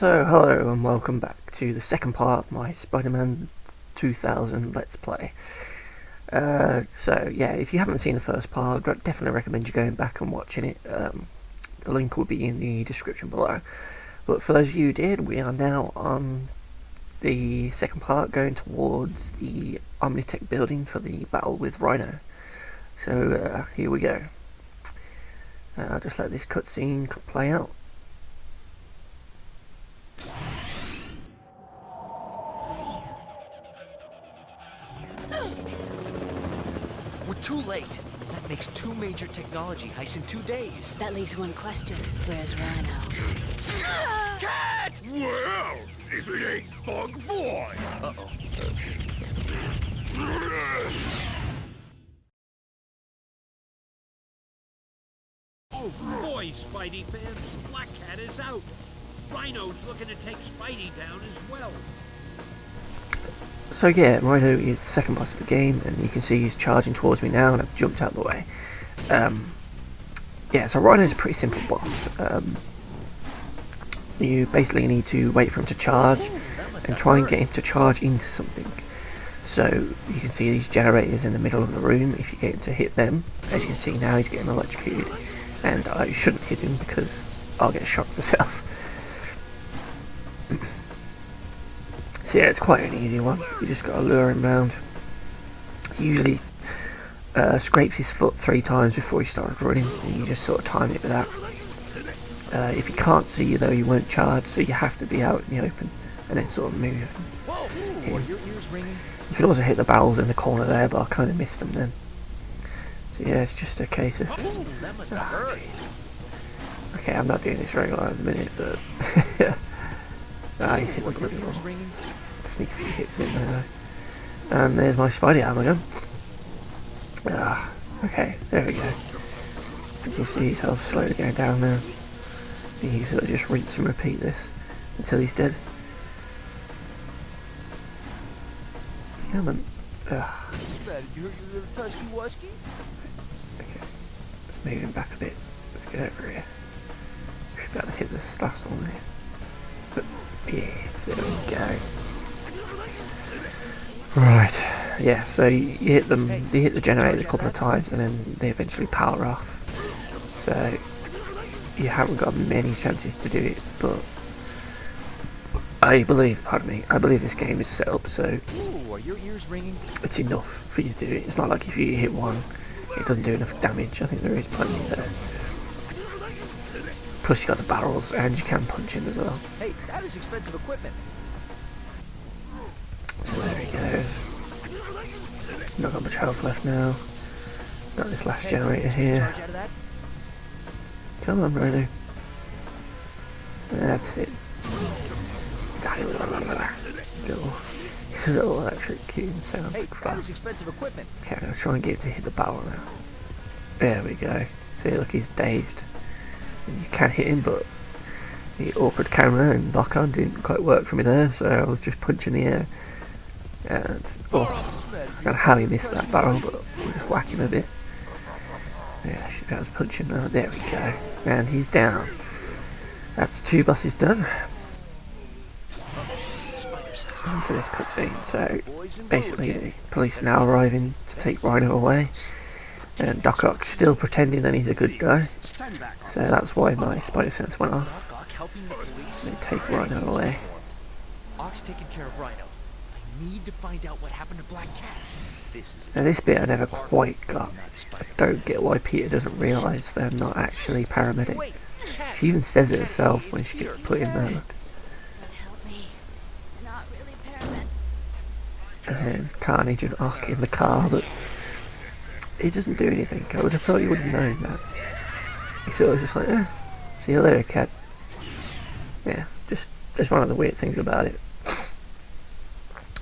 So, hello and welcome back to the second part of my Spider-Man 2000 Let's Play. Yeah, if you haven't seen the first part, I'd definitely recommend you going back and watching it. The link will be in the description below. But for those of you who did, we are now on the second part, going towards the Omnitech building for the battle with Rhino. So, here we go. I'll just let this cutscene play out. We're too late. That makes 2 major technology heists in 2 days. That leaves one question. Where's Rhino? Cat! Well, if it ain't Bug Boy! Uh-oh. Oh boy, Spidey fans, Black Cat is out. Rhino's looking to take Spidey down as well. So yeah, Rhino is the second boss of the game, and you can see he's charging towards me now, and I've jumped out of the way. Yeah, so Rhino's a pretty simple boss. You basically need to wait for him to charge, and try and get him to charge into something. So you can see these generators in the middle of the room. If you get him to hit them, as you can see now, he's getting electrocuted, and I shouldn't hit him because I'll get shocked myself. So yeah, it's quite an easy one. You just got to lure him round. He usually scrapes his foot 3 times before he starts running, and you just sort of time it with that. If he can't see you though, he won't charge, so you have to be out in the open and then sort of move him. You can also hit the barrels in the corner there, but I kind of missed them then. So yeah, it's just a case of... Okay, I'm not doing this very well at the minute, but... he's hit the bloody wall. Sneak a few hits in there though. And there's my Spidey armor gun. Okay, there we go. You can see his health slowly going down now. You sort of just rinse and repeat this until he's dead. Come on. You heard your little tusky-wusky? Okay, let's move him back a bit. Let's get over here. We should be able to hit this last one here. But, yes, there we go. Right, yeah, so you hit them, you hit the generators a couple of times and then they eventually power off. So you haven't got many chances to do it, but I believe this game is set up so Ooh, are your ears ringing? it's enough for you to do it. It's not like if you hit one, it doesn't do enough damage. I think there is plenty there. Plus you got the barrels and you can punch him as well. Hey, that is expensive equipment. So there he goes. Not got much health left now. Got this last generator here. Charge out of that? Come on, Rhino. That's it. Little electric cue sounds. Hey, that is expensive equipment. Okay, I'm gonna try and get to hit the barrel now. There we go. See, look, he's dazed. And you can hit him, but the awkward camera and lock-on didn't quite work for me there, so I was just punching the air. And, I don't know how he missed that barrel, but we'll just whack him a bit. Yeah, I should be able to punch him now. There we go. And he's down. That's 2 bosses done. Onto this cutscene. So, basically, the police are now arriving to take Rhino away. And Doc Ock's still pretending that he's a good guy. So that's why my spider sense went off. They take Rhino away. Ock's taking care of Rhino. I need to find out what happened to Black Cat. Now this bit I never quite got. I don't get why Peter doesn't realise they're not actually paramedics. She even says it herself when she gets put in there. Look. Help me. Not really paramedic. And then Carnage and Ock in the car, but he doesn't do anything. I would have thought you would have known that. He sort of just like, see you later, cat. Yeah, just one of the weird things about it.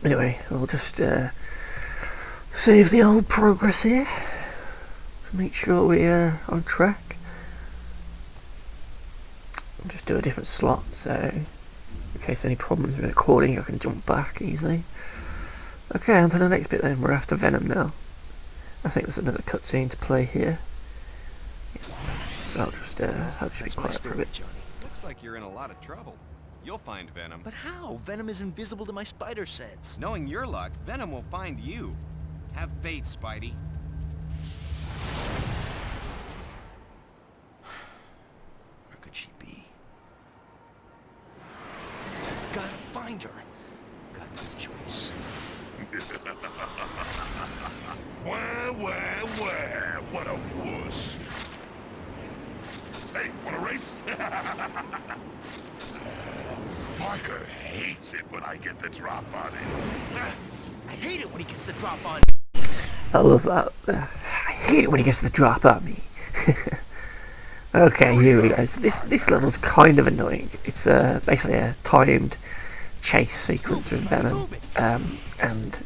Anyway, we'll just save the old progress here to make sure we're on track. I'll just do a different slot, so in case any problems with recording I can jump back easily. Okay, on to the next bit then. We're after Venom now. I think there's another cutscene to play here. Yeah. So I'll just be quiet for a bit. Looks like you're in a lot of trouble. You'll find Venom. But how? Venom is invisible to my spider sense. Knowing your luck, Venom will find you. Have faith, Spidey. Where could she be? Gotta find her. Got no choice. Where, what a wuss. Hey, wanna race? Parker hates it when I get the drop on him. I hate it when he gets the drop on. I love that. I hate it when he gets the drop at me. Okay, here we go. So this level's kind of annoying. It's basically a timed chase sequence with Venom, and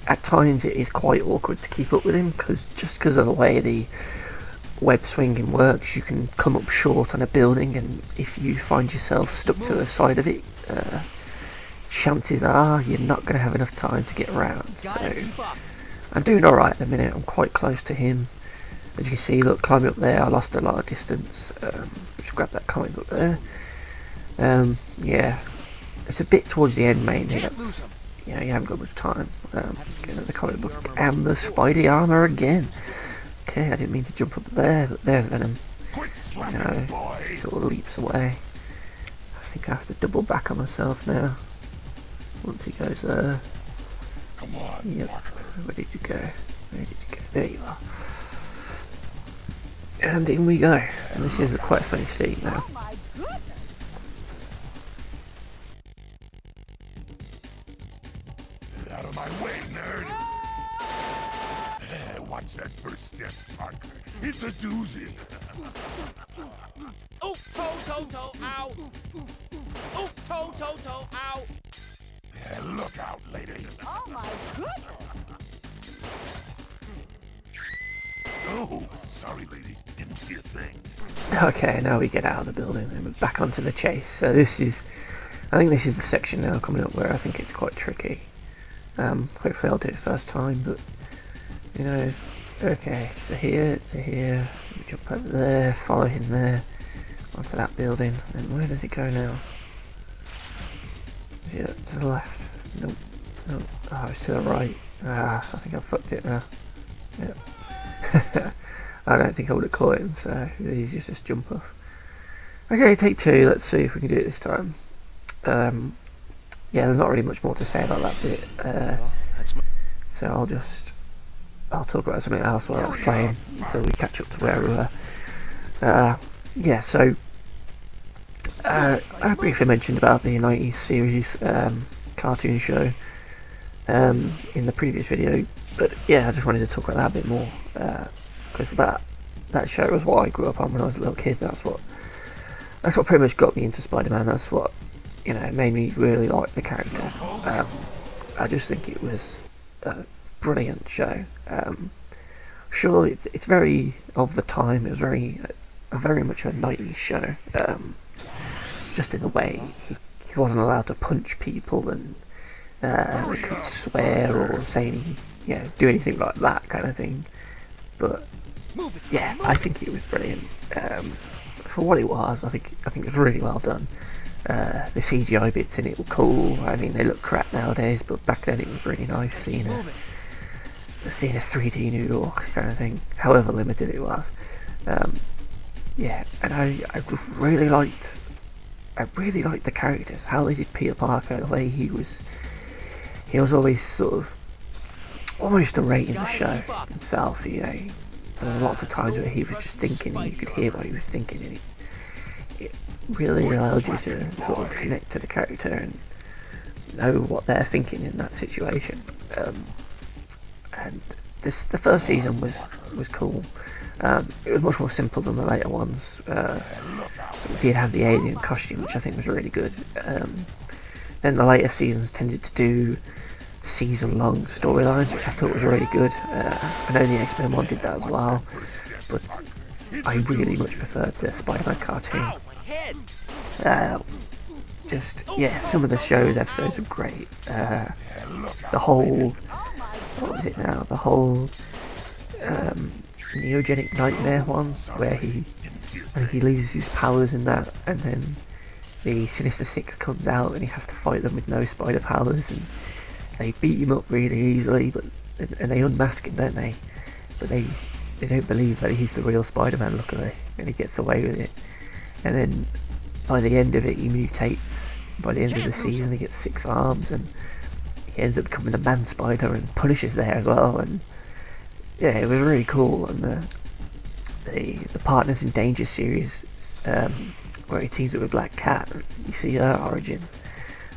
at times it is quite awkward to keep up with him because of the way the web swinging works. You can come up short on a building, and if you find yourself stuck to the side of it, chances are you're not going to have enough time to get around. So I'm doing alright at the minute. I'm quite close to him. As you can see, look, climbing up there, I lost a lot of distance. Just grab that comic book there. Yeah, it's a bit towards the end mainly. That's, you know, you haven't got much time. Get the comic book and the Spidey armor again. Okay, I didn't mean to jump up there, but there's Venom. You know, sort of leaps away. I think I have to double back on myself now. Once he goes there. Come on, yep. Where did you go? Where did you go? There you are. And in we go. And this is quite a funny scene now. Oh my goodness! Out of my way, nerd. Watch that first step, Parker. It's a doozy. Oh, toe, ow. Oh, toe, ow. Yeah, look out, lady. Oh my goodness! Oh, sorry, lady. Didn't see a thing. Okay, now we get out of the building and we're back onto the chase. So I think this is the section now coming up where I think it's quite tricky. Hopefully I'll do it first time, but you know, okay, so here, we jump over there, follow him there, onto that building, and where does it go now? Is it to the left? Nope. Nope. Oh, it's to the right. Ah, I think I fucked it now. Yep. I don't think I would have caught him, so easy just jump off. Okay, take two, let's see if we can do it this time. Yeah, there's not really much more to say about that bit. So I'll talk about something else while I was playing until we catch up to where we were. Yeah, so I briefly mentioned about the 90s series cartoon show in the previous video, but yeah, I just wanted to talk about that a bit more because that show was what I grew up on when I was a little kid. That's what pretty much got me into Spider-Man. That's what, you know, made me really like the character. I just think it was a brilliant show. Sure, it's very of the time. It was very much a 90s show. Just in the way he wasn't allowed to punch people and he couldn't swear or say any, you know, do anything like that kind of thing. But yeah, I think it was brilliant. For what it was, I think it was really well done. The CGI bits in it were cool. I mean, they look crap nowadays, but back then it was really nice seeing a 3D New York kind of thing, however limited it was. Yeah, and I just really liked the characters, how they did Peter Parker, the way he was always sort of almost narrating the show himself. You know, there were lots of times where he was just thinking and you could hear what he was thinking, and it really allowed you to sort of connect to the character and know what they're thinking in that situation. And the first season was cool. It was much more simple than the later ones. It did have the alien costume, which I think was really good. Then the later seasons tended to do season-long storylines, which I thought was really good. I know the X-Men one did that as well, but I really much preferred the Spider-Man cartoon. Yeah, some of the show's episodes are great. The whole, what was it now? The whole Neogenic Nightmare one, where he loses his powers in that, and then the Sinister Six comes out and he has to fight them with no spider powers, and they beat him up really easily, and they unmask him, don't they? But they don't believe that he's the real Spider-Man, luckily, and he gets away with it. And then by the end of it, he mutates. By the end of the season, he gets 6 arms, and he ends up becoming the Man Spider, and Punisher's there as well. And yeah, it was really cool. And the Partners in Danger series, where he teams up with Black Cat, you see her origin.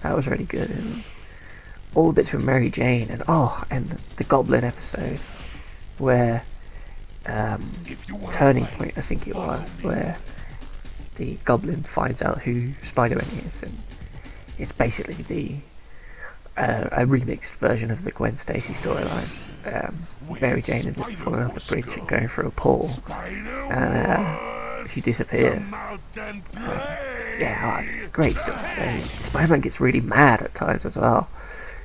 That was really good. And all the bits with Mary Jane, and the Goblin episode where Turning Point, I think it was, where the Goblin finds out who Spider-Man is, and it's basically a remixed version of the Gwen Stacy storyline. Mary Jane is falling off the bridge and going through a portal, and she disappears. Great stuff. Spider-Man gets really mad at times as well.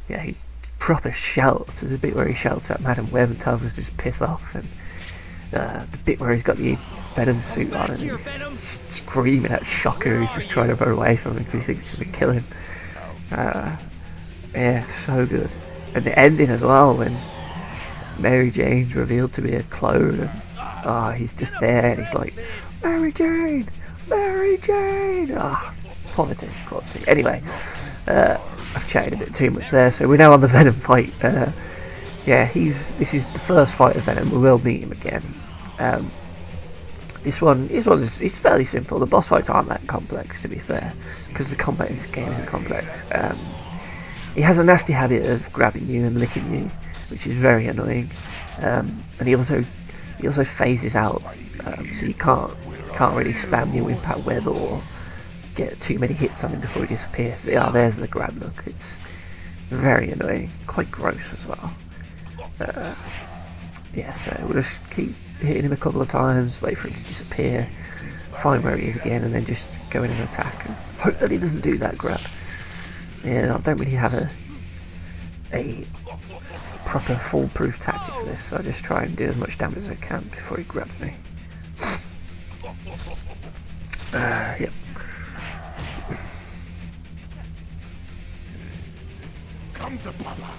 Yeah, he proper shouts. There's a bit where he shouts at Madam Web and tells her to just piss off, and the bit where he's got the Venom suit on and he's screaming at Shocker, who's just trying to run away from him because he thinks he's going to kill him. Yeah, so good. And the ending as well, when Mary Jane's revealed to be a clone, and he's just there and he's like, Mary Jane! Mary Jane! Quality. Anyway, I've chatted a bit too much there, so we're now on the Venom fight. This is the first fight of Venom. We will meet him again. This one is fairly simple. The boss fights aren't that complex, to be fair, because the combat in this game isn't complex. He has a nasty habit of grabbing you and licking you, which is very annoying. And he also phases out, so you can't really spam your impact web or get too many hits on him before he disappears. There's the grab look. It's very annoying, quite gross as well. So we'll just keep hitting him a couple of times, wait for him to disappear, find where he is again, and then just go in and attack, and hope that he doesn't do that grab. Yeah, I don't really have a proper foolproof tactic for this, so I just try and do as much damage as I can before he grabs me. Yep. Come to Papa.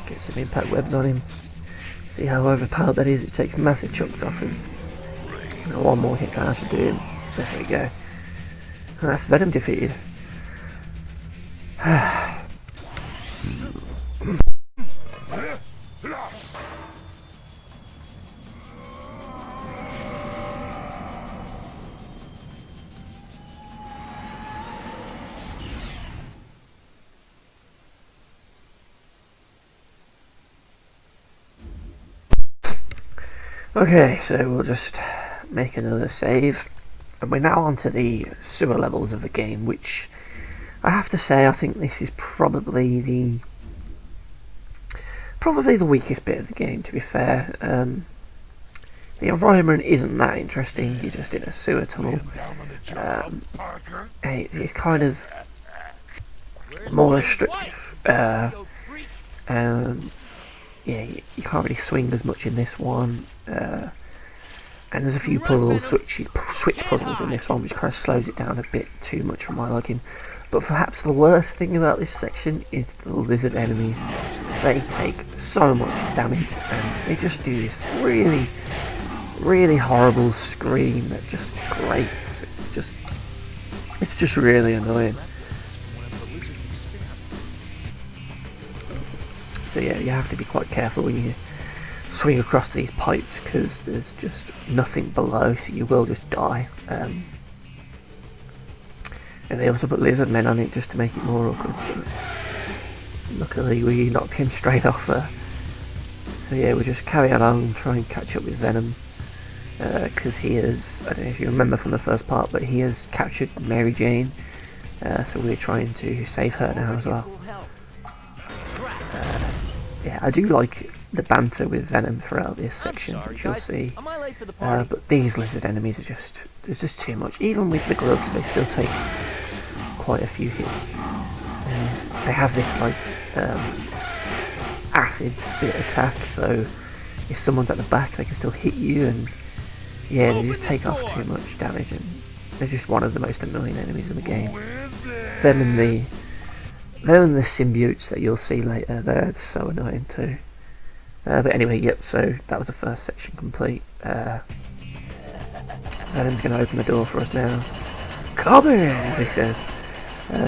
Get some impact webs on him. See how overpowered that is. It takes massive chunks off him. And one more hit I should do him. There we go. And that's Venom defeated. Okay, so we'll just make another save, and we're now on to the sewer levels of the game, which I have to say I think this is probably the weakest bit of the game, to be fair. The environment isn't that interesting, you're just in a sewer tunnel. It's kind of more restrictive. You can't really swing as much in this one, and there's a few switch puzzles in this one, which kind of slows it down a bit too much for my liking. But perhaps the worst thing about this section is the lizard enemies. They take so much damage, and they just do this really, really horrible scream that just grates. It's just really annoying. So yeah, you have to be quite careful when you swing across these pipes, because there's just nothing below, so you will just die. And they also put lizard men on it just to make it more awkward. But luckily we knocked him straight off there. So yeah, we'll just carry along and try and catch up with Venom. Because he is, I don't know if you remember from the first part, but he has captured Mary Jane. So we're trying to save her now as well. I do like the banter with Venom throughout this section, which you'll see. But these lizard enemies are there's just too much. Even with the gloves, they still take quite a few hits. They have this acid spit attack, so if someone's at the back, they can still hit you, and yeah, they just take off too much damage, and They're just one of the most annoying enemies in the game. Them and the symbiotes that you'll see later, they're so annoying too. But anyway, yep, so that was the first section complete. Adam's going to open the door for us now. Come here, he says.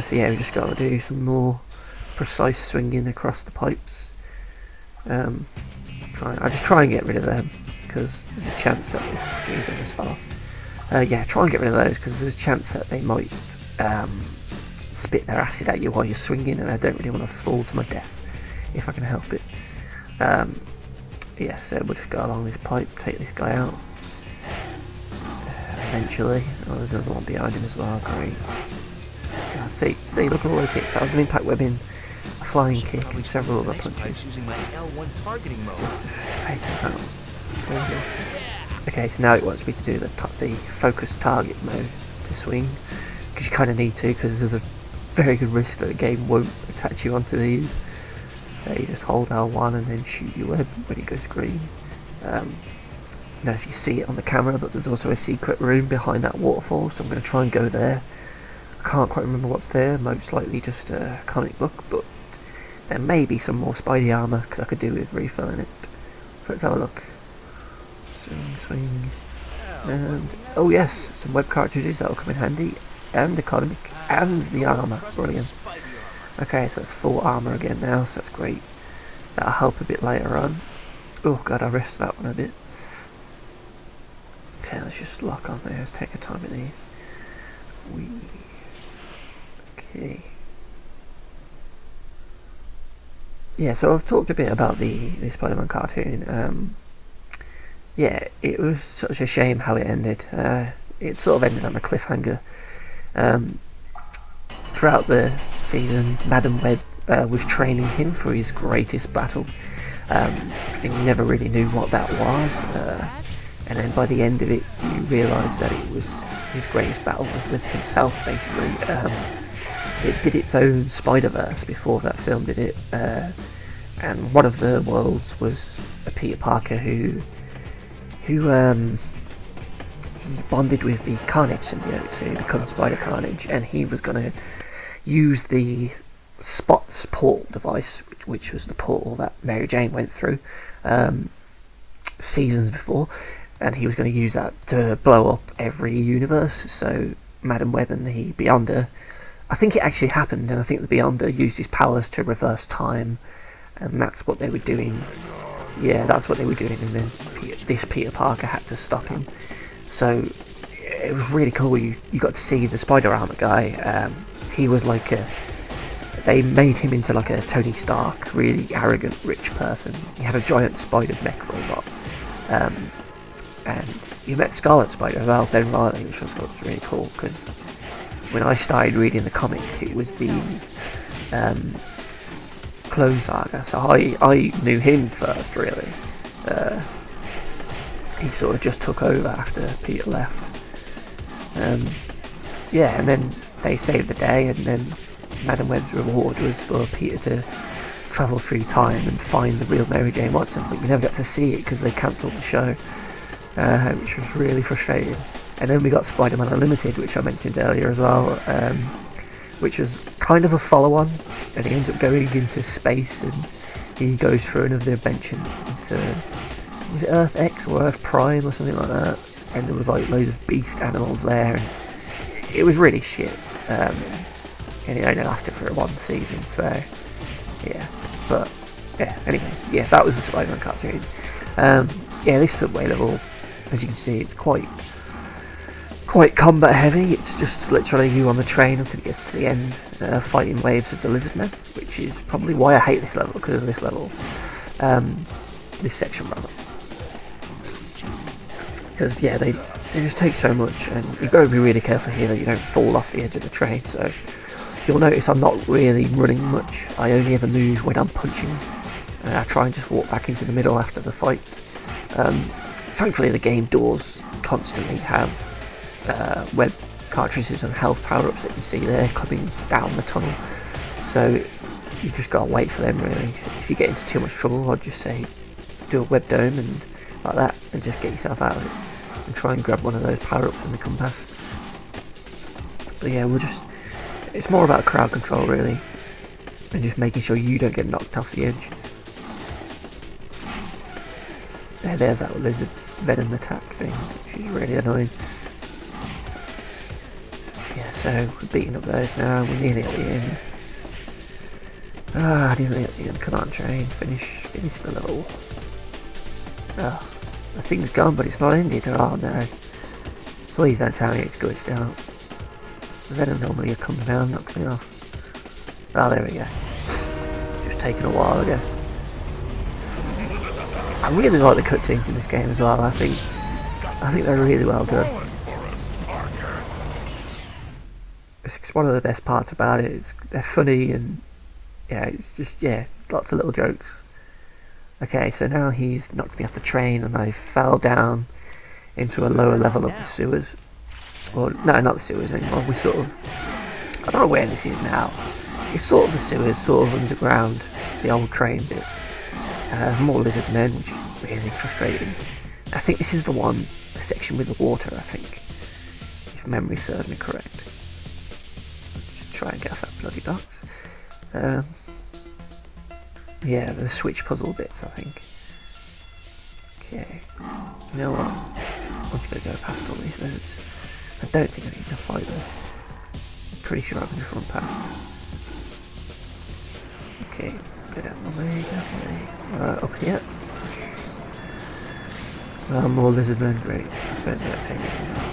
So yeah, we just got to do some more precise swinging across the pipes. I just try and get rid of them, because there's a chance that... Jeez, I just fell off. Yeah, try and get rid of those, because there's a chance that they might spit their acid at you while you're swinging, and I don't really want to fall to my death, if I can help it. Yeah, so we'll just go along this pipe, take this guy out. Eventually. Oh, there's another one behind him as well, great. Yeah, see, look at all those hits. That was an impact webbing, a flying kick, and several other punches. Using my L1 targeting mode. Take him out. Okay, so now it wants me to do the focus target mode to swing, because you kind of need to, because there's a very good risk that the game won't attach you onto these. So you just hold L1 and then shoot your web when it goes green. Now if you see it on the camera, but there's also a secret room behind that waterfall, so I'm going to try and go there. I can't quite remember what's there, most likely just a comic book, but there may be some more Spidey armour, because I could do with refilling it. So let's have a look. Swing, swing. And, oh yes, some web cartridges that will come in handy, and the comic, and the armour. Brilliant. Okay, so that's full armour again now, so that's great. That'll help a bit later on. Oh god, I risked that one a bit. Okay, let's just lock on there, let's take a time with these. Okay. Yeah, so I've talked a bit about the Spider-Man cartoon. Yeah, it was such a shame how it ended. It sort of ended on a cliffhanger. Throughout the season, Madam Web was training him for his greatest battle. He never really knew what that was. And then by the end of it, you realise that it was his greatest battle was with himself, basically. It did its own Spider-Verse before that film did it. And one of the worlds was a Peter Parker who he bonded with the Carnage symbiote to become Spider Carnage, and he was going to use the Spots portal device, which was the portal that Mary Jane went through seasons before, and he was going to use that to blow up every universe. So Madam Web and the Beyonder, I think it actually happened, and I think the Beyonder used his powers to reverse time, and that's what they were doing. Yeah, that's what they were doing, and then this Peter Parker had to stop him. So it was really cool. You got to see the Spider Armor guy. He was like they made him into like a Tony Stark, really arrogant, rich person. He had a giant spider mech robot. And you met Scarlet Spider as well, Ben Riley, which I thought was really cool, because when I started reading the comics, it was the Clone Saga, so I knew him first, really. He sort of just took over after Peter left. Yeah, and then they saved the day, and then Madam Web's reward was for Peter to travel through time and find the real Mary Jane Watson, but we never got to see it because they cancelled the show, which was really frustrating. And then we got Spider-Man Unlimited, which I mentioned earlier as well, which was kind of a follow-on, and he ends up going into space, and he goes through another dimension into, was it Earth X or Earth Prime or something like that, and there was like loads of beast animals there, and it was really shit, and it only lasted for one season, so yeah. But yeah, anyway, yeah, that was the Spider-Man cartoon. Yeah, this subway level, as you can see, it's quite combat heavy. It's just literally you on the train until it gets to the end, fighting waves of the lizard men, which is probably why I hate this level, because of this level, this section rather. Because yeah, they just take so much, and you've got to be really careful here that you don't fall off the edge of the train. So you'll notice I'm not really running much. I only ever move when I'm punching. I try and just walk back into the middle after the fights. Thankfully the game doors constantly have web cartridges and health power-ups that you see there coming down the tunnel. So you just gotta wait for them really. If you get into too much trouble, I'd just say do a web dome and like that, and just get yourself out of it. And try and grab one of those power-ups when they come past. But yeah, it's more about crowd control really, and just making sure you don't get knocked off the edge. There's that lizard's venom attack thing, which is really annoying. Yeah, so we're beating up those now, we're nearly at the end. Nearly at the end, come on train, finish the level. Oh, the thing's gone but it's not ended, oh no. Please don't tell me it's glitched out. The venom normally comes down, knocks me off. Oh, there we go. Just taking a while, I guess. I really like the cutscenes in this game as well. I think they're really well done. It's one of the best parts about it. They're funny and yeah, it's just lots of little jokes. Okay, so now he's knocked me off the train and I fell down into a lower level of the sewers. Or no, not the sewers anymore. We sort of, I don't know where this is now. It's sort of the sewers, sort of underground, the old train bit. More lizard men, which is really frustrating. I think this is the section with the water, I think, if memory serves me correct. Just try and get off that bloody box. Yeah, the switch puzzle bits, I think. Okay, you know what? I'm just going to go past all these lizards. I don't think I need to fight them. I'm pretty sure I can just run past. Okay, get out of my way, up here. More lizard men, great. I suppose I'm going to take it now.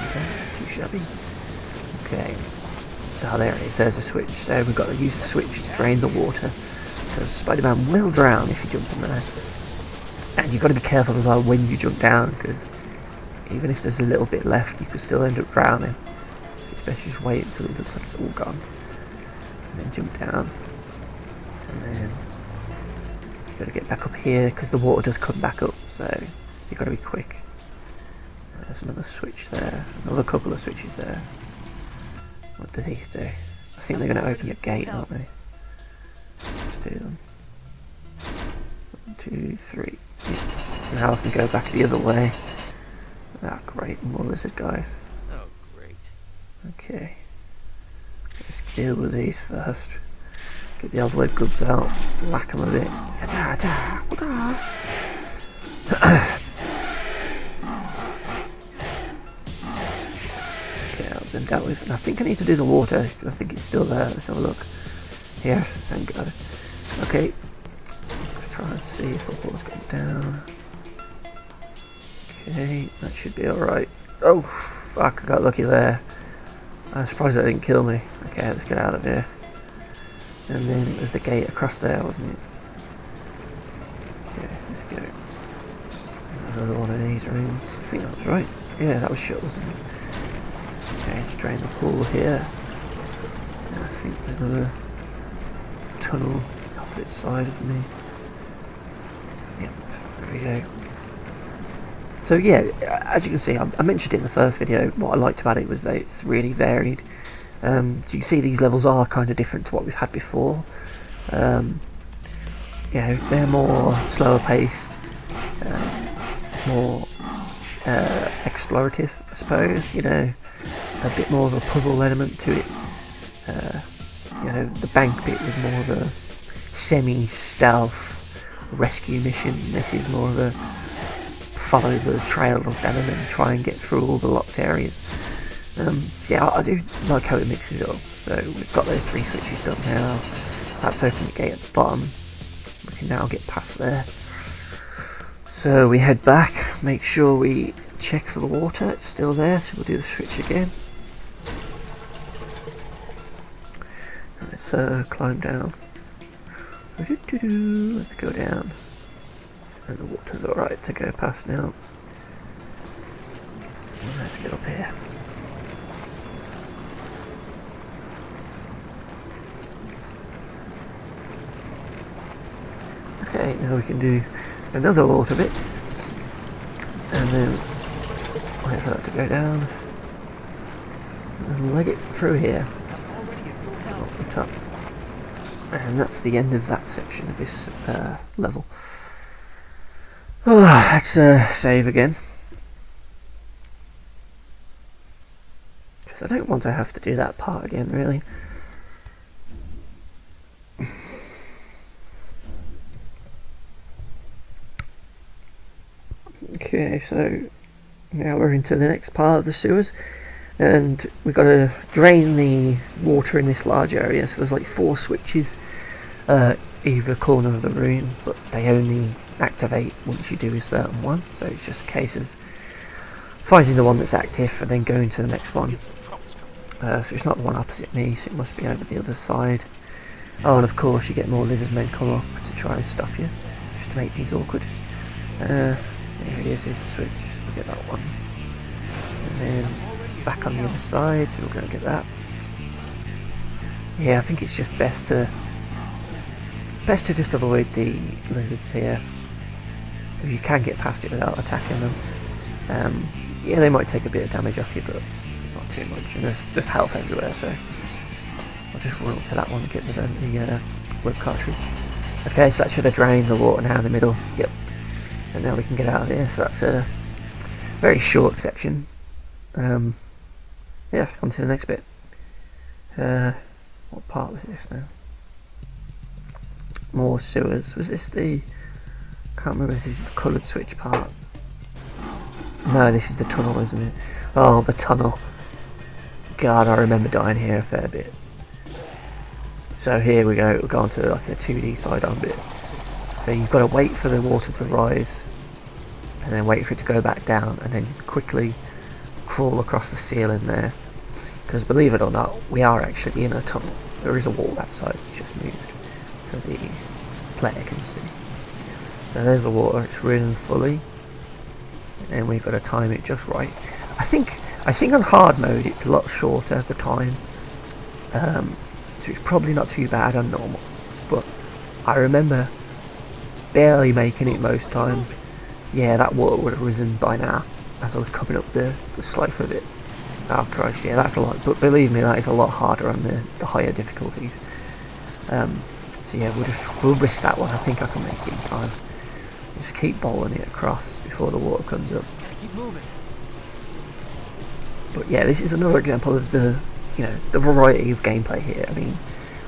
Okay, too shabby. Okay. Oh, there it is, there's a switch. So we've got to use the switch to drain the water. Because Spider-Man will drown if you jump in there. And you've got to be careful as well when you jump down, because even if there's a little bit left, you could still end up drowning. It's best just wait until it looks like it's all gone. And then jump down. And then you've got to get back up here, because the water does come back up, so you've got to be quick. There's another switch there, another couple of switches there. What do these do? I think they're going to open your gate, aren't they? Let's do them. 1, 2, 3. Now I can go back the other way. Ah, great, more lizard guys. Oh, great. Okay. Let's deal with these first. Get the old red goods out, whack them a bit. Okay, that was then dealt with. And I think I need to do the water, because I think it's still there. Let's have a look. Here, thank God. Okay. Try and see if the water's gone down. Okay, that should be alright. Oh, fuck, I got lucky there. I'm surprised that didn't kill me. Okay, let's get out of here. And then it was the gate across there, wasn't it? Okay, let's go. Another one of these rooms. I think that was right. Yeah, that was shut, wasn't it? Okay, let's drain the pool here. And I think there's another tunnel opposite side of me. Yep, there we go. So yeah, as you can see, I mentioned it in the first video, what I liked about it was that it's really varied. So you can see these levels are kind of different to what we've had before. You know, they're more slower paced, more explorative, I suppose, you know, a bit more of a puzzle element to it. You know, the bank bit was more of a semi-stealth rescue mission. This is more of a follow the trail of venom and try and get through all the locked areas. Yeah, I do like how it mixes it up. So we've got those 3 switches done now. That's opened the gate at the bottom. We can now get past there. So we head back, make sure we check for the water. It's still there, so we'll do the switch again. Let's climb down. Let's go down. And the water's alright to go past now. Let's get up here. Okay, now we can do another water bit. And then wait for that to go down. And leg it through here. Up the top. And that's the end of that section of this level. Oh, let's save again. because I don't want to have to do that part again, really. Okay, so now we're into the next part of the sewers, and we've got to drain the water in this large area. So there's like 4 switches either corner of the room, but they only activate once you do a certain one, so it's just a case of finding the one that's active and then going to the next one. So it's not the one opposite me, so it must be over the other side. Oh, and of course you get more lizard men come up to try and stop you, just to make things awkward. There it is, here's the switch, we'll get that one. And then back on the other side, so we're going to get that. Yeah, I think it's just best to just avoid the lizards here. If you can get past it without attacking them. Yeah, they might take a bit of damage off you, but it's not too much. And there's health everywhere, so I'll just run up to that one and get the web cartridge. Okay, so that should have drained the water now in the middle. Yep. And now we can get out of here. So that's a very short section. Yeah, on to the next bit. What part was this now? More sewers. Was this the... can't remember if this is the coloured switch part. No, this is the tunnel, isn't it? Oh, the tunnel. God, I remember dying here a fair bit. So here we go, we'll go on to like a 2D side-on bit. So you've got to wait for the water to rise, and then wait for it to go back down, and then quickly crawl across the ceiling there. Because believe it or not, we are actually in a tunnel. There is a wall that side, it's just moved, so the player can see. So there's the water, it's risen fully, and we've got to time it just right. I think on hard mode it's a lot shorter, the time. So it's probably not too bad on normal, but I remember barely making it most times. Yeah, that water would have risen by now as I was coming up the slope of it. Oh Christ, yeah, that's a lot, but believe me, that is a lot harder on the higher difficulties. So yeah, we'll risk that one. I think I can make it in time. Just keep bowling it across before the water comes up. Keep moving. But yeah, this is another example of the variety of gameplay here. I mean,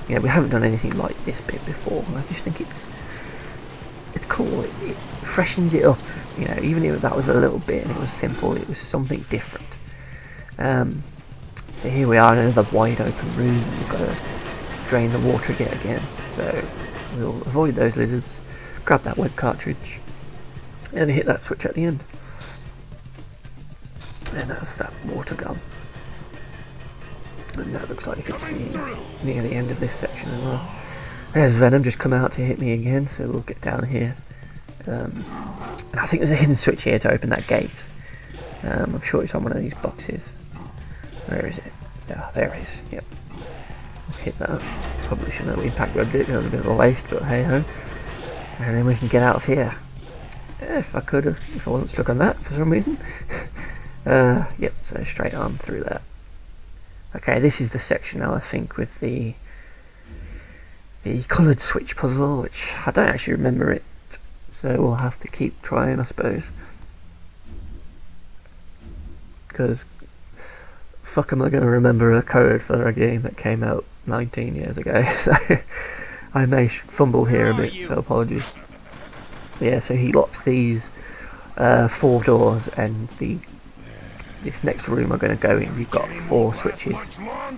we haven't done anything like this bit before, and I just think it's cool. It freshens it up. Even if that was a little bit and it was simple, it was something different. So here we are in another wide open room. We've got to drain the water again. So we'll avoid those lizards, grab that web cartridge, and hit that switch at the end. And that's that water gone. And that looks like it's near the end of this section as well. There's Venom just come out to hit me again, so we'll get down here. And I think there's a hidden switch here to open that gate. I'm sure it's on one of these boxes. Where is it? Yeah, there it is. Yep. Hit that. Probably shouldn't have impact rubbed it, it was a bit of a waste, but hey ho. And then we can get out of here. If I wasn't stuck on that for some reason. Yep, so straight on through that. Okay, this is the section now, I think, with the coloured switch puzzle, which I don't actually remember it, so we'll have to keep trying, I suppose. Because fuck am I going to remember a code for a game that came out 19 years ago, so I may fumble here a bit, so apologies. Yeah, so he locks these 4 doors, and this next room we're going to go in, you've got 4 switches,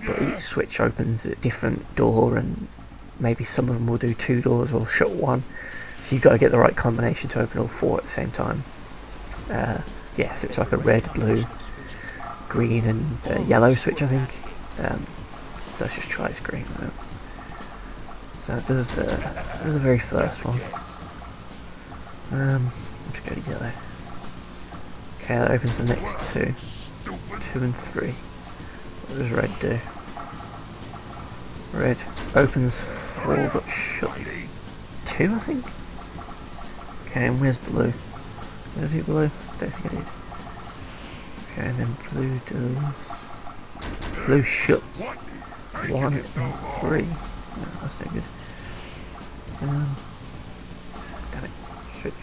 but each switch opens a different door, and maybe some of them will do 2 doors or shut 1, so you've got to get the right combination to open all 4 at the same time. Yeah, so it's like a red, blue, green and yellow switch, I think. So let's just try this green now. So there's the very first one. Let's go to yellow. Okay, that opens the next 2. 2 and 3. What does red do? Red opens 4 but shuts 2, I think? Okay, and where's blue? Did I do blue? I don't think I did. Okay, and then blue does... Blue shuts 1 and 3. No, that's no good. Damn it. Switch.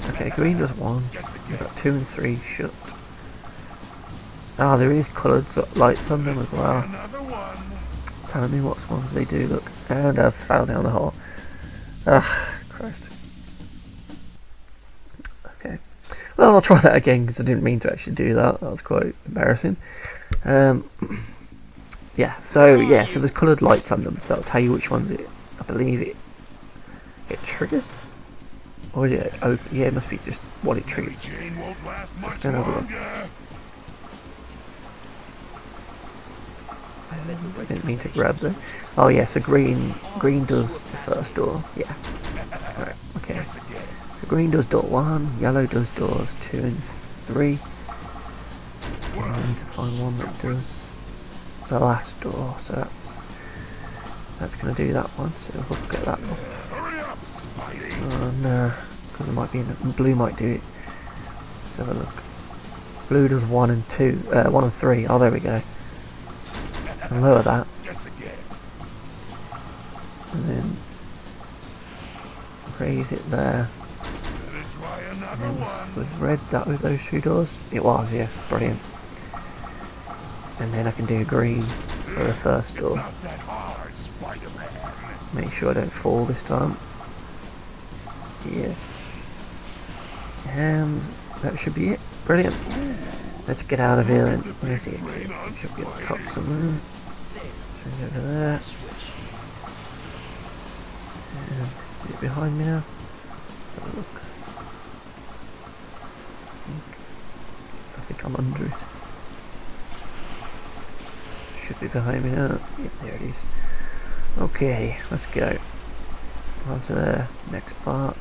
Okay, green does 1. We've got 2 and 3 shut. Ah, there is coloured lights on them as well. Another one. Telling me what ones they do. Look, and I've fell down the hole. Ah, Christ. Okay. Well, I'll try that again because I didn't mean to actually do that. That was quite embarrassing. Yeah. So there's coloured lights on them, so I'll tell you which ones I believe it triggers. Or is it open? Yeah, it must be just what it triggers. Chain won't last much go and have a look. longer. I didn't mean to grab them. Oh yeah, so green does the first door. Yeah. Alright, okay. Guess again. So green does door 1, yellow does doors 2 and 3. And I need to find one that does the last door, so that's gonna do that one, so we'll get that one. Hurry up, Spidey. Oh no, because it might be blue might do it. Let's have a look. Blue does 1 and 2, 1 and 3. Oh, there we go. And lower that, Guess again. and then raise it there. Better try another And one. was red that with those 2 doors? It was, yes, brilliant. And then I can do green for the first door. Not that hard, Spider-Man. Make sure I don't fall this time. Yes. And that should be it. Brilliant. Let's get out of here then. Where's the exit? It should be up top somewhere. Swing over there. And is it behind me now? Let's have a look. I think I'm under it. Should be behind me now. Yep, there it is. Okay, let's go. On to the next part. I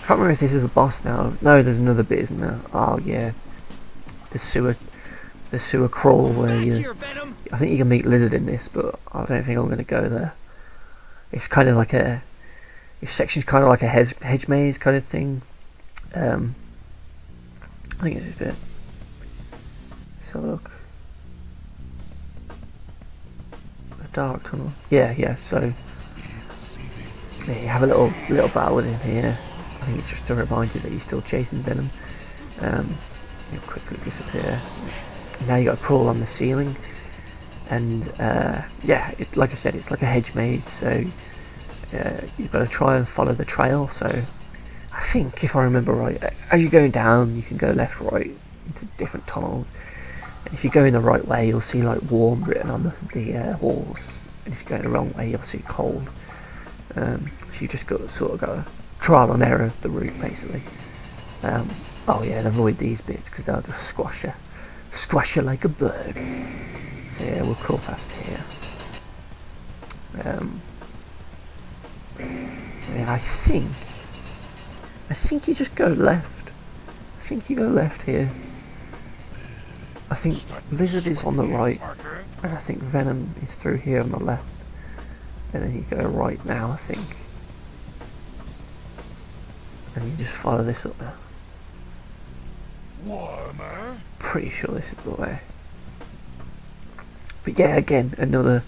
can't remember if this is a boss now. No, there's another bit, isn't there? Oh yeah. The sewer crawl where I think you can meet Lizard in this, but I don't think I'm going to go there. It's kind of like this section's kind of like a hedge maze kind of thing. I think it's this bit. Let's have a look. The dark tunnel. Yeah. So yeah, you have a little battle with him here. I think it's just to remind you that he's still chasing Venom. He'll quickly disappear. Now you got to crawl on the ceiling, and yeah, like I said, it's like a hedge maze. So you've got to try and follow the trail. So I think, if I remember right, as you're going down, you can go left, right into different tunnels. And if you go in the right way, you'll see like warm written on the walls, and if you go in the wrong way, you'll see cold. So you just got to sort of go trial and error the route, basically. Oh yeah, and avoid these bits because they'll just squash you like a bird. So yeah, we'll crawl past here. And I think you just go left. I think you go left here. I think Lizard is on the right, and I think Venom is through here on the left. And then you go right now, I think. And you just follow this up now. Warmer. Pretty sure this is the way. But yeah, again, another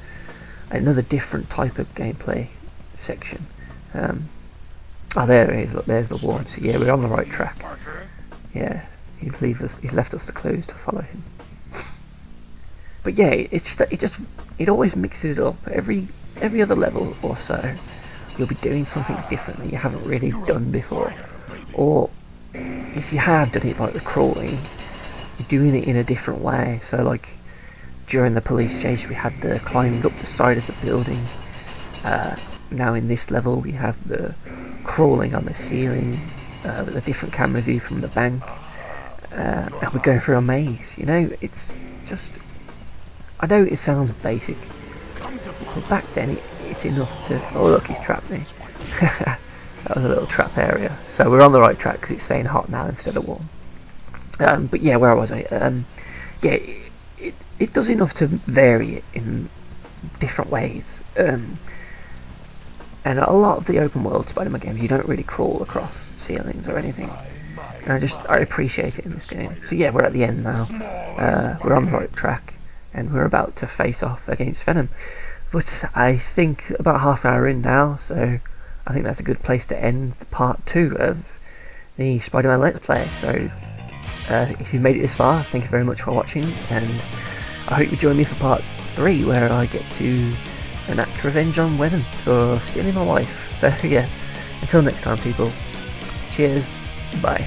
different type of gameplay section. Oh, there it is. Look, there's the wall. So yeah, we're on the right track. Yeah, he's left us the clues to follow him. But yeah, it always mixes it up. Every other level or so, you'll be doing something different that you haven't really done before, or if you have done it, like the crawling, you're doing it in a different way. So like during the police chase, we had the climbing up the side of the building. Now in this level, we have the crawling on the ceiling with a different camera view from the bank, and we're going through a maze. You know, it's just, I know it sounds basic, but back then it's enough to. Oh look, he's trapped me. That was a little trap area. So we're on the right track because it's saying hot now instead of warm. But yeah, where was I? Yeah, it does enough to vary it in different ways. And a lot of the open world Spider-Man games, you don't really crawl across ceilings or anything. And I appreciate it in this game. So yeah, we're at the end now. We're on the right track, and we're about to face off against Venom. But I think about half an hour in now, so I think that's a good place to end part 2 of the Spider-Man Let's Play. So If you've made it this far, thank you very much for watching, and I hope you join me for part 3, where I get to enact revenge on Wenham for stealing my wife. So yeah, until next time people, cheers, bye.